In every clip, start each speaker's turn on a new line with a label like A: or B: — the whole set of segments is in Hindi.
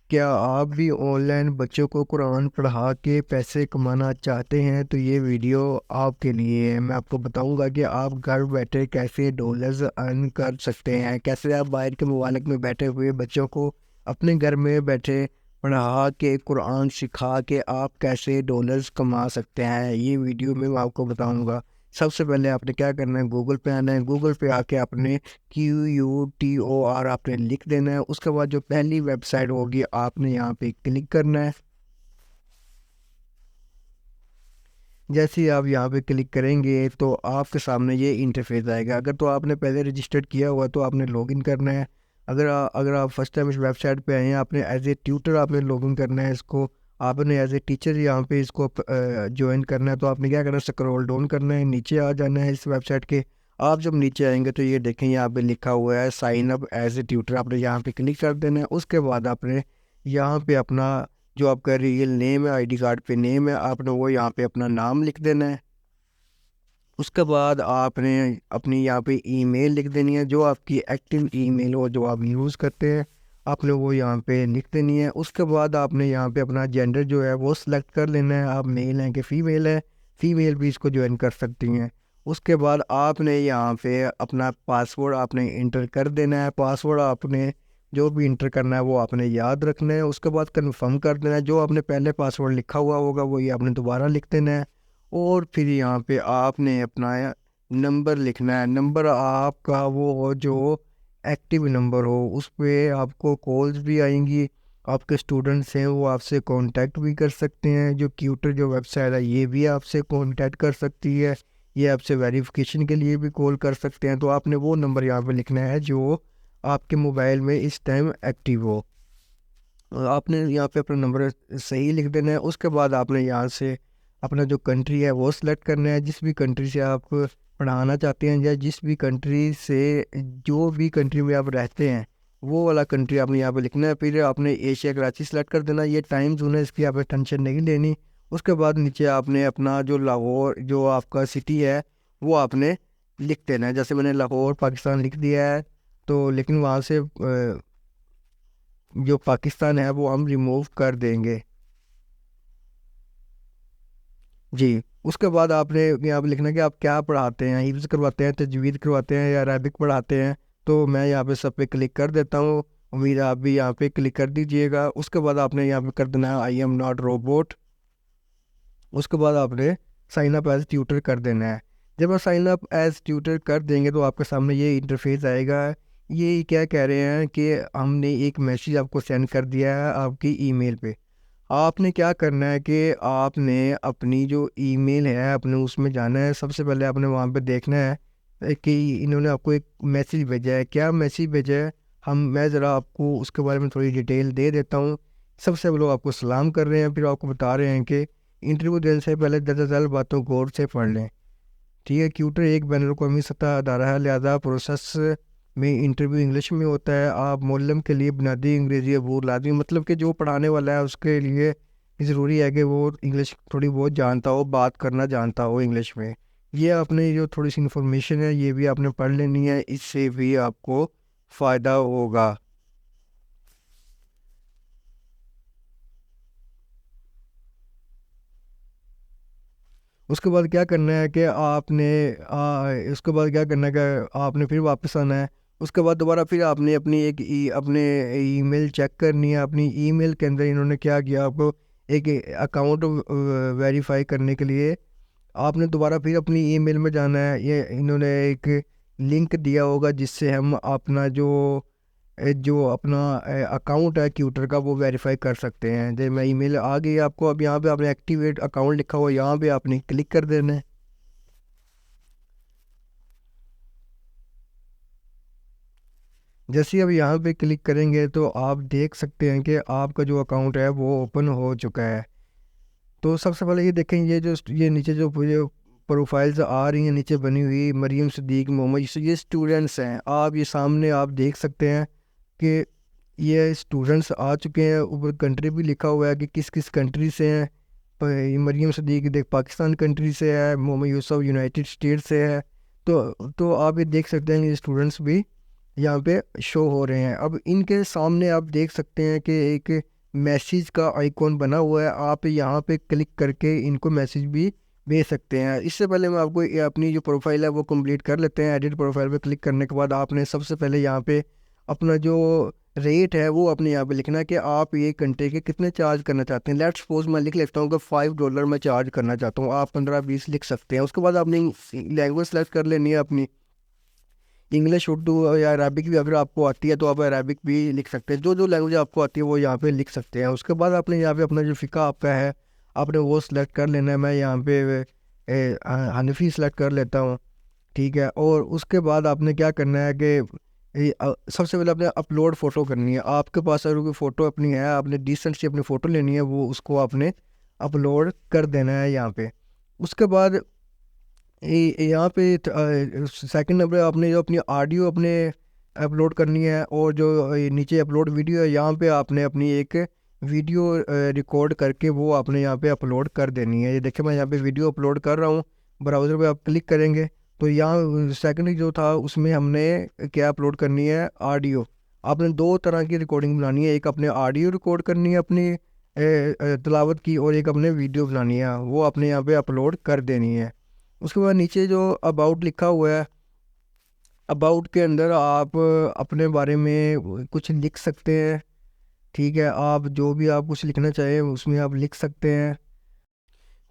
A: क्या आप भी ऑनलाइन बच्चों को कुरान पढ़ा के पैसे कमाना चाहते हैं? तो ये वीडियो आपके लिए है। मैं आपको बताऊंगा कि आप घर बैठे कैसे डॉलर्स अर्न कर सकते हैं, कैसे आप बाहर के ममालिक में बैठे हुए बच्चों को अपने घर में बैठे पढ़ा के कुरान सिखा के आप कैसे डॉलर्स कमा सकते हैं। ये वीडियो में मैं आपको बताऊंगा। सबसे पहले आपने क्या करना है, गूगल पे आना है। गूगल पे आके आपने QUTOR आपने लिख देना है। उसके बाद जो पहली वेबसाइट होगी आपने यहाँ पे क्लिक करना है। जैसे ही आप यहाँ पे क्लिक करेंगे तो आपके सामने ये इंटरफेस आएगा। अगर तो आपने पहले रजिस्टर्ड किया हुआ तो आपने लॉगिन करना है। अगर आप फर्स्ट टाइम इस वेबसाइट पे आए हैं, आपने एज ए ट्यूटर आपने लॉगिन करना है इसको। आपने एज ए टीचर यहाँ पे इसको ज्वाइन करना है। तो आपने क्या करना है, स्क्रॉल डाउन करना है, नीचे आ जाना है इस वेबसाइट के। आप जब नीचे आएंगे तो ये देखें यहाँ पे लिखा हुआ है sign up as a tutor. आपने यहाँ पे क्लिक कर देना है। उसके बाद आपने यहाँ पे अपना जो आपका रियल नेम है, आईडी कार्ड पे नेम है, आपने वो यहाँ पे अपना नाम लिख देना है। उसके बाद आपने अपनी यहाँ पे ईमेल लिख देनी है, जो आपकी एक्टिव ईमेल हो जो आप यूज़ करते हैं, आपने वो यहाँ पे लिख देनी है। उसके बाद आपने यहाँ पे अपना जेंडर जो है वो सिलेक्ट कर लेना है, आप मेल हैं कि फ़ीमेल है। फ़ीमेल भी इसको ज्वाइन कर सकती हैं। उसके बाद आपने यहाँ पे अपना पासवर्ड आपने इंटर कर देना है। पासवर्ड आपने जो भी इंटर करना है वो आपने याद रखना है। उसके बाद कंफर्म कर देना है। जो आपने पहले पासवर्ड लिखा हुआ होगा वही आपने दोबारा लिख देना है। और फिर यहाँ पे आपने अपना नंबर लिखना है। नंबर आपका वो हो जो एक्टिव नंबर हो, उस पे आपको कॉल्स भी आएंगी। आपके स्टूडेंट्स हैं वो आपसे कांटेक्ट भी कर सकते हैं। जो ट्यूटर जो वेबसाइट है ये भी आपसे कांटेक्ट कर सकती है। ये आपसे वेरिफिकेशन के लिए भी कॉल कर सकते हैं। तो आपने वो नंबर यहाँ पे लिखना है जो आपके मोबाइल में इस टाइम एक्टिव हो। आपने यहाँ पे अपना नंबर सही लिख देना है। उसके बाद आपने यहाँ से अपना जो कंट्री है वो सिलेक्ट करना है। जिस भी कंट्री से आप पढ़ाना चाहते हैं या जिस भी कंट्री से जो भी कंट्री में आप रहते हैं वो वाला कंट्री आपने यहाँ पे लिखना है। फिर आपने एशिया कराची सेलेक्ट कर देना। ये टाइम जोन है, इसकी आपने टेंशन नहीं लेनी। उसके बाद नीचे आपने अपना जो लाहौर जो आपका सिटी है वो आपने लिख देना है। जैसे मैंने लाहौर पाकिस्तान लिख दिया है। तो लेकिन वहाँ से जो पाकिस्तान है वो हम रिमूव कर देंगे जी। उसके बाद आपने यहाँ पे लिखना है कि आप क्या पढ़ाते हैं, हिफ्ज़ करवाते हैं, तजवीद करवाते हैं या अरबिक पढ़ाते हैं। तो मैं यहाँ पे सब पे क्लिक कर देता हूँ। उम्मीद है आप भी यहाँ पे क्लिक कर दीजिएगा। उसके बाद आपने यहाँ पे कर देना है आई एम नॉट रोबोट। उसके बाद आपने साइन अप एज ट्यूटर कर देना है। जब आप साइन अप एज ट्यूटर कर देंगे तो आपके सामने ये इंटरफेस आएगा। ये क्या कह रहे हैं कि हमने एक मैसेज आपको सेंड कर दिया है आपकी ईमेल पे। आपने क्या करना है कि आपने अपनी जो ईमेल है अपने उसमें जाना है। सबसे पहले आपने वहाँ पे देखना है कि इन्होंने आपको एक मैसेज भेजा है। क्या मैसेज भेजा है, मैं ज़रा आपको उसके बारे में थोड़ी डिटेल दे देता हूँ। सबसे पहले वो आपको सलाम कर रहे हैं, फिर आपको बता रहे हैं कि इंटरव्यू देने से पहले दरअसल बातों गौर से पढ़ लें। ठीक है, ट्यूटर एक बैन अवी सतह अदारा है, लिहाजा प्रोसेस में इंटरव्यू इंग्लिश में होता है। आप मोलम के लिए बुनियादी अंग्रेज़ी अबूर लाजमी, मतलब कि जो पढ़ाने वाला है उसके लिए ज़रूरी है कि वो इंग्लिश थोड़ी बहुत जानता हो, बात करना जानता हो इंग्लिश में। ये आपने जो थोड़ी सी इन्फॉर्मेशन है ये भी आपने पढ़ लेनी है, इससे भी आपको फ़ायदा होगा। उसके बाद क्या करना है कि उसके बाद क्या करना है कि आपने फिर वापस आना है। उसके बाद दोबारा फिर आपने अपने ईमेल चेक करनी है। अपनी ईमेल के अंदर इन्होंने क्या किया, आपको एक अकाउंट वेरीफाई करने के लिए आपने दोबारा फिर अपनी ईमेल में जाना है। ये इन्होंने एक लिंक दिया होगा जिससे हम अपना जो अपना अकाउंट है ट्यूटर का वो वेरीफाई कर सकते हैं। जैसे मैं ईमेल आ गई आपको। अब यहाँ पे आपने एक्टिवेट अकाउंट लिखा हुआ, यहाँ पे आपने क्लिक कर देना है। जैसे ही अब यहाँ पे क्लिक करेंगे तो आप देख सकते हैं कि आपका जो अकाउंट है वो ओपन हो चुका है। तो सबसे पहले ये देखें, ये नीचे जो प्रोफाइल्स आ रही हैं नीचे बनी हुई, मरियम सदीक मोहम्मद, ये स्टूडेंट्स हैं। आप ये सामने आप देख सकते हैं कि ये स्टूडेंट्स आ चुके हैं। ऊपर कंट्री भी लिखा हुआ है कि किस किस कंट्री से हैं। ये मरियम सदीक देख पाकिस्तान कंट्री से है, मोहम्मद यूसुफ यूनाइटेड स्टेट से है। तो आप ये देख सकते हैं कि स्टूडेंट्स भी यहाँ पे शो हो रहे हैं। अब इनके सामने आप देख सकते हैं कि एक मैसेज का आइकॉन बना हुआ है, आप यहाँ पे क्लिक करके इनको मैसेज भी भेज सकते हैं। इससे पहले मैं आपको अपनी जो प्रोफाइल है वो कंप्लीट कर लेते हैं। एडिट प्रोफाइल पे क्लिक करने के बाद आपने सबसे पहले यहाँ पे अपना जो रेट है वो अपने यहाँ पे लिखना है कि आप ये घंटे के कितने चार्ज करना चाहते हैं। लेट्स सपोज मैं लिख लेता हूँ कि $5 मैं चार्ज करना चाहता हूँ, आप 15-20 लिख सकते हैं। उसके बाद आपने लैंग्वेज सेलेक्ट कर लेनी है अपनी, इंग्लिश, उर्दू या अरबिक भी अगर आपको आती है तो आप अरबिक भी लिख सकते हैं। जो जो लैंग्वेज आपको आती है वो यहाँ पे लिख सकते हैं। उसके बाद आपने यहाँ पे अपना जो फ़िका आपका है आपने वो सिलेक्ट कर लेना है। मैं यहाँ पे हनफी सेलेक्ट कर लेता हूँ, ठीक है। और उसके बाद आपने क्या करना है कि सबसे पहले आपने अपलोड फ़ोटो करनी है। आपके पास अगर कोई फ़ोटो अपनी है, आपने डिसेंट सी अपनी फ़ोटो लेनी है, वो उसको आपने अपलोड कर देना है यहाँ पे। उसके बाद यहाँ पे सेकंड नंबर आपने जो अपनी ऑडियो अपने अपलोड करनी है, और जो नीचे अपलोड वीडियो है यहाँ पे आपने अपनी एक वीडियो रिकॉर्ड करके वो आपने यहाँ पे अपलोड कर देनी है। ये देखिए मैं यहाँ पे वीडियो अपलोड कर रहा हूँ। ब्राउज़र पे आप क्लिक करेंगे तो यहाँ सेकंड जो था उसमें हमने क्या अपलोड करनी है, ऑडियो। आपने दो तरह की रिकॉर्डिंग बनानी है, एक अपने ऑडियो रिकॉर्ड करनी है अपनी तिलावत की, और एक अपने वीडियो बनानी है, वो आपने यहाँ पे अपलोड कर देनी है। उसके बाद नीचे जो अबाउट लिखा हुआ है, अबाउट के अंदर आप अपने बारे में कुछ लिख सकते हैं, ठीक है। आप जो भी आप कुछ लिखना चाहें उसमें आप लिख सकते हैं।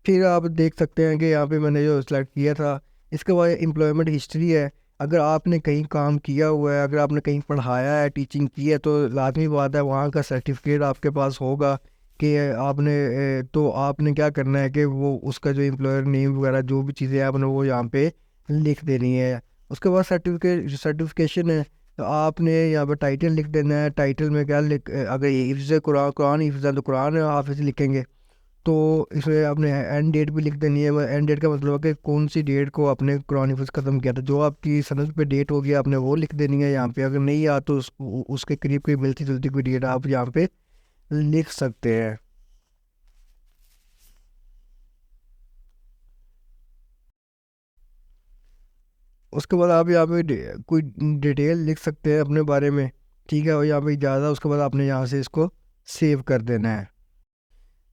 A: फिर आप देख सकते हैं कि यहाँ पे मैंने जो सेलेक्ट किया था, इसके बाद एम्प्लॉयमेंट हिस्ट्री है। अगर आपने कहीं काम किया हुआ है, अगर आपने कहीं पढ़ाया है, टीचिंग की है, तो लाजमी बात है वहाँ का सर्टिफिकेट आपके पास होगा कि आपने तो आपने क्या करना है कि वो उसका जो एम्प्लॉयर नेम वगैरह जो भी चीज़ें आपने वो यहाँ पे लिख देनी है। उसके बाद सर्टिफिकेशन है, तो आपने यहाँ पे टाइटल लिख देना है। टाइटल में क्या लिख, अगर ये हिफ्ज़ कुरान, कुरान हिफ्ज़ है तो कुरान हाफिज़ लिखेंगे। तो इसमें आपने एंड डेट भी लिख देनी है। एंड डेट का मतलब है कि कौन सी डेट को आपने कुरान हिफ्ज़ ख़त्म किया था। जो आपकी सनद पे डेट होगी आपने वो लिख देनी है यहाँ पे। अगर नहीं आ तो उसके करीब कोई मिलती जुलती कोई डेट आप यहाँ पे लिख सकते हैं। उसके बाद आप यहाँ पे कोई डिटेल लिख सकते हैं अपने बारे में, ठीक है। और यहाँ पे ज़्यादा, उसके बाद आपने यहाँ से इसको सेव कर देना है।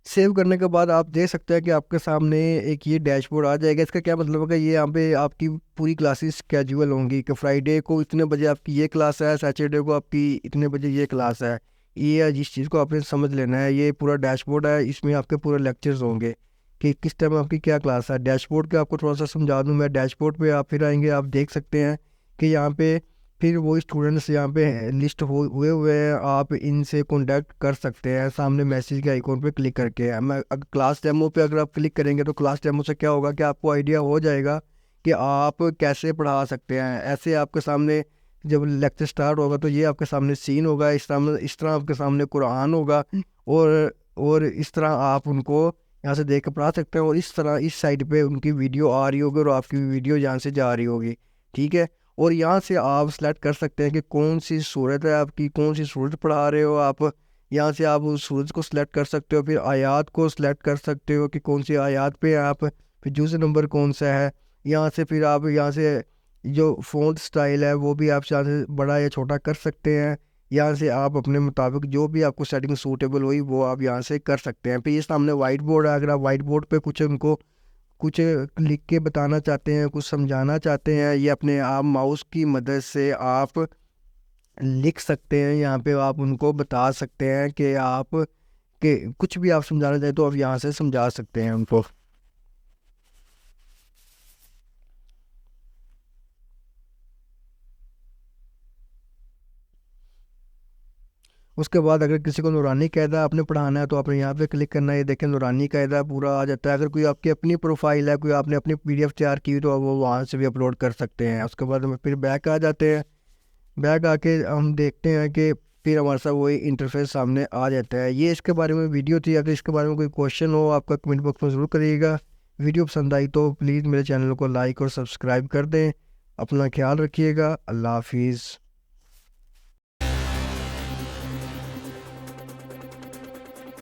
A: सेव करने के बाद आप देख सकते हैं कि आपके सामने एक ये डैशबोर्ड आ जाएगा। इसका क्या मतलब है कि ये यहाँ पे आपकी पूरी क्लासेस स्केड्यूल होंगी कि फ्राइडे को इतने बजे आपकी ये क्लास है, सैटरडे को आपकी इतने बजे ये क्लास है। ये जिस चीज़ को आपने समझ लेना है, ये पूरा डैशबोर्ड है, इसमें आपके पूरे लेक्चर्स होंगे कि किस टाइम आपकी क्या क्लास है। डैशबोर्ड के आपको थोड़ा सा समझा दूँ मैं। डैशबोर्ड पे आप फिर आएंगे, आप देख सकते हैं कि यहाँ पे फिर वो स्टूडेंट्स यहाँ पे लिस्ट हुए हुए हैं, आप इनसे कॉन्टैक्ट कर सकते हैं सामने मैसेज के आइकॉन पे क्लिक करके। मैं अगर क्लास डेमो पे अगर आप क्लिक करेंगे तो क्लास डेमो से क्या होगा कि आपको आइडिया हो जाएगा कि आप कैसे पढ़ा सकते हैं। ऐसे आपके सामने जब लेक्चर स्टार्ट होगा तो ये आपके सामने सीन होगा, इस तरह आपके सामने कुरान होगा, और इस तरह आप उनको यहाँ से देख कर पढ़ा सकते हैं। और इस तरह इस साइड पे उनकी वीडियो आ रही होगी और आपकी वीडियो यहाँ से जा रही होगी, ठीक है। और यहाँ से आप सेलेक्ट कर सकते हैं कि कौन सी सूरत है आपकी, कौन सी सूरत पढ़ा रहे हो आप। यहाँ से आप उस सूरत को सिलेक्ट कर सकते हो, फिर आयात को सिलेक्ट कर सकते हो कि कौन सी आयात पे आप, फिर जूज़ नंबर कौन सा है। यहाँ से फिर आप यहाँ से जो फ़ॉन्ट स्टाइल है वो भी आप यहाँ से बड़ा या छोटा कर सकते हैं। यहाँ से आप अपने मुताबिक जो भी आपको सेटिंग सूटेबल हुई वो आप यहाँ से कर सकते हैं। फिर ये सामने वाइट बोर्ड है, अगर आप वाइट बोर्ड पे कुछ लिख के बताना चाहते हैं, कुछ समझाना चाहते हैं, ये अपने आप माउस की मदद से आप लिख सकते हैं। यहाँ पे आप उनको बता सकते हैं कि आप के कुछ भी आप समझाना चाहें तो आप यहाँ से समझा सकते हैं उनको। उसके बाद अगर किसी को नूरानी कायदा आपने पढ़ाना है तो आपने यहाँ पे क्लिक करना है। ये देखें नूरानी कायदा पूरा आ जाता है। अगर कोई आपकी अपनी प्रोफाइल है, कोई आपने अपनी पीडीएफ तैयार की तो वो वहाँ से भी अपलोड कर सकते हैं। उसके बाद हम फिर बैक आ जाते हैं। बैक आके हम देखते हैं कि फिर हमारे साथ वही इंटरफेस सामने आ जाता है। ये इसके बारे में वीडियो थी। अगर इसके बारे में कोई क्वेश्चन हो आपका कमेंट बॉक्स में ज़रूर करिएगा। वीडियो पसंद आई तो प्लीज़ मेरे चैनल को लाइक और सब्सक्राइब कर दें। अपना ख्याल रखिएगा। अल्लाह हाफिज़।